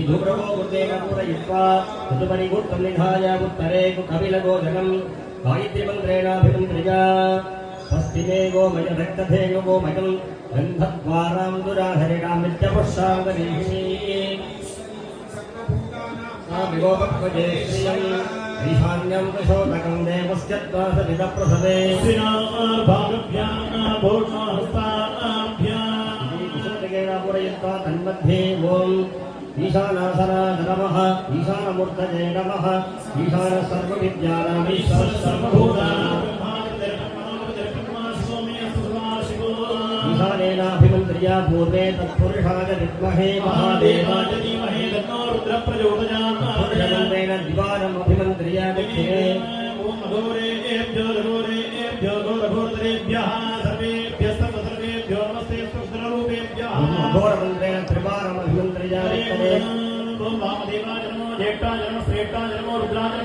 धूम्रवो गुरुदेव पूरयित्वा तदुपरिगुप्तं निधाय उत्तरे कपिलगोजनं गायत्रीमन्त्रेणाभिमन्त्र्या स्वस्ति मे गोमय रक्तधेनु गोमयं गन्धद्वारां दुराधरिणां नित्यपुष्पाङ्गनीहि विगोपक्वजे श्रियम् ईशान्यं प्रशोदकं देवस्य त्वासविदप्रसवे पूरयित्वा तन्मध्ये ॐ ईशानासनाय नमः ईशानमूर्तये नमः ईशानसर्वविद्यानामीश्वर सर्वभूतानां ईशानेनाभिमन्त्र्या पूर्वे तत्पुरुषाय विद्महे महादेवाय धीमहि तन्नो रुद्रः प्रचोदयात् पुरुषमन्त्रेण दिवानमभिमन्त्र्या दक्षिणे ॐ अघोरेभ्यो घोरघोरतरेभ्यः सर्वेभ्यस्तर्वसर्वेभ्यो नमस्ते स्वस्त्ररूपेभ्यः घोरमन्त्रेण त्रिवारमभिमन्त्र्या दक्षिणे ॐ वामदेवाय नमो ज्येष्ठाय नमः श्रेष्ठाय नमो रुद्राय